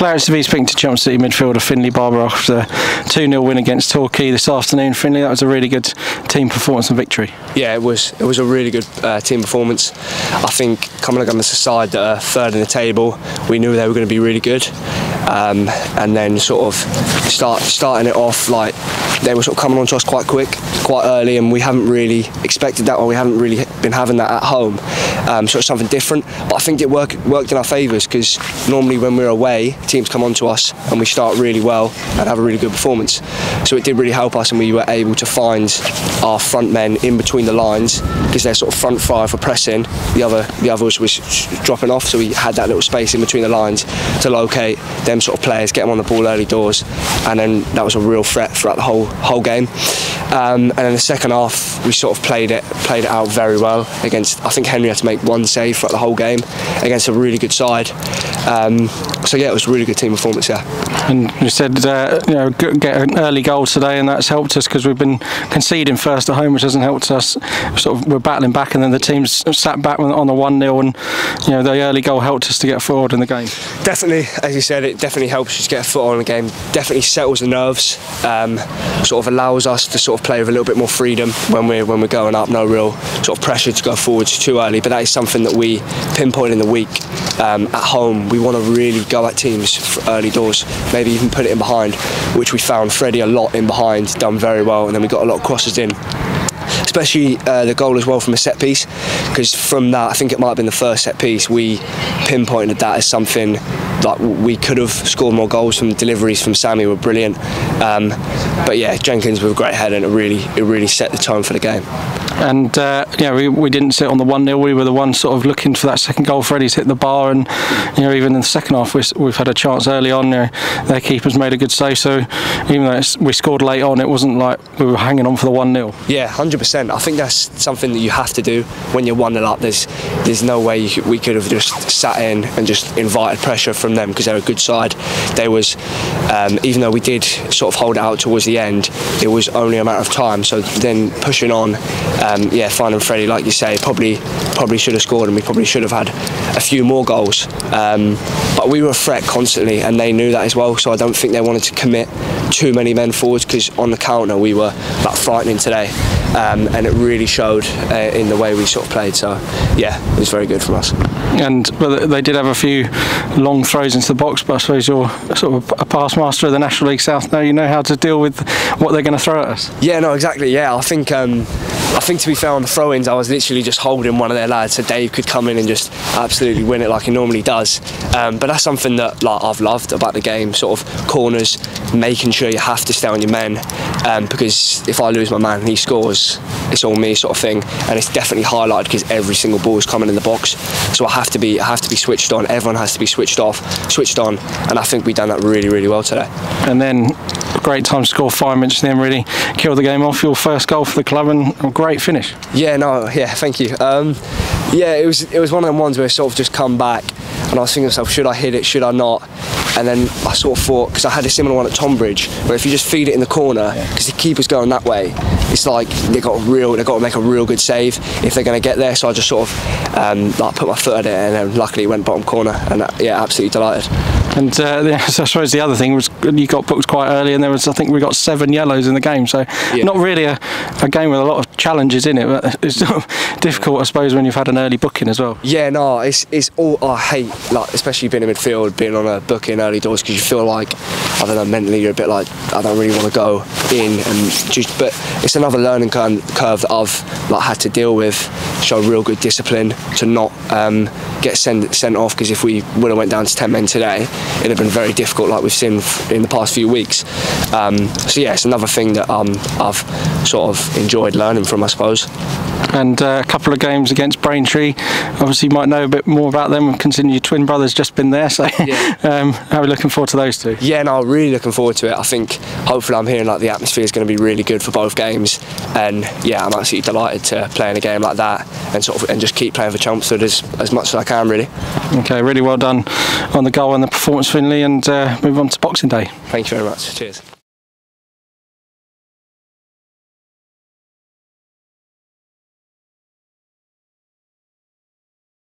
Clarence to be speaking to Chelsea City midfielder Finley Barbrook after a 2-0 win against Torquay this afternoon. Finley, that was a really good team performance and victory. Yeah, it was a really good team performance. I think coming against a side that are third in the table, we knew they were going to be really good, and then sort of starting it off, like they were sort of coming on to us quite early, and we haven't really expected that, or we haven't really been having that at home. So it's something different, but I think it worked in our favours, because normally when we're away, teams come on to us and we start really well and have a really good performance. So it did really help us, and we were able to find our front men in between the lines, because they're sort of front five for pressing. The others was dropping off, so we had that little space in between the lines to locate them sort of players, get them on the ball early doors, and then that was a real threat throughout the whole game. And then the second half, we sort of played it out very well against. I think Henry had to make one save throughout the whole game against a really good side. So yeah, it was a really good team performance. Yeah. And you said get an early goal today, and that's helped us, because we've been conceding first at home, which hasn't helped us. We're battling back, and then the team's sat back on the 1-0, and the early goal helped us to get forward in the game. Definitely, as you said, it definitely helps you to get a foot on the game. Definitely settles the nerves. Sort of allows us to sort of play with a little bit more freedom when we're going up. No real sort of pressure to go forwards too early. But that is something that we pinpoint in the week. At home, we want to really go at teams for early doors, maybe even put it in behind, which we found Freddie a lot in behind, done very well, and then we got a lot of crosses in. Especially the goal as well from a set piece, because from that, I think it might have been the first set piece, we pinpointed that as something like we could have scored more goals from. Deliveries from Sammy were brilliant, but yeah, Jenkins with a great header, and it really set the tone for the game. And we didn't sit on the 1-0. We were the ones sort of looking for that second goal. Freddie's hit the bar, and even in the second half, we've had a chance early on. Their keepers made a good save. So even though we scored late on, it wasn't like we were hanging on for the 1-0. Yeah, 100%. I think that's something that you have to do when you're 1-0 up. There's no way we could have just sat in and just invited pressure from them, because they're a good side. They was, even though we did sort of hold it out towards the end, it was only a matter of time. So then pushing on. Finding Freddie, like you say, probably should have scored, and we probably should have had a few more goals. But we were a threat constantly, and they knew that as well. So I don't think they wanted to commit too many men forwards, because on the counter we were that frightening today, and it really showed in the way we sort of played. So yeah, it was very good from us. But they did have a few long throws into the box, but I suppose you're sort of a pass master of the National League South now. You know how to deal with what they're going to throw at us. Yeah, no, exactly. Yeah, I think to be fair, on the throw-ins, I was literally just holding one of their lads, so Dave could come in and just absolutely win it like he normally does. But that's something that I've loved about the game, sort of corners, making sure you have to stay on your men, because if I lose my man and he scores, it's all me sort of thing. And it's definitely highlighted because every single ball is coming in the box. So I have to be switched on. Everyone has to be switched on, and I think we've done that really, really well today. And then a great time to score 5 minutes, and then really kill the game off. Your first goal for the club, and a great finish. Yeah, thank you. It was one of them ones where I sort of just come back, and I was thinking to myself, should I hit it, should I not? And then I sort of thought, because I had a similar one at Tonbridge, where if you just feed it in the corner, because the keeper's going that way, it's like they've got to make a real good save if they're going to get there. So I just sort of put my foot at it, and then luckily it went bottom corner, and absolutely delighted. And so I suppose the other thing was you got booked quite early, and I think we got 7 yellows in the game, so not really a game with a lot of challenges in it, but it's difficult, I suppose, when you've had an early booking as well. Yeah, no, it's all I hate, especially being in midfield, being on a booking early doors, because you feel like, I don't know, mentally you're a bit like, I don't really want to go in, but it's another learning curve that I've had to deal with. Show real good discipline to not get sent off, because if we would have went down to 10 men today, it'd have been very difficult, like we've seen in the past few weeks. So yeah, it's another thing that I've sort of enjoyed learning from, I suppose. And a couple of games against Braintree, obviously you might know a bit more about them, considering your twin brother's just been there, so how are we looking forward to those two? Yeah, no, really looking forward to it. I think hopefully I'm hearing the atmosphere is going to be really good for both games, and yeah, I'm absolutely delighted to play in a game like that and just keep playing for Chelmsford as much as I can, really. Okay, really well done on the goal and the performance, Finley, and move on to Boxing Day. Thank you very much. Cheers.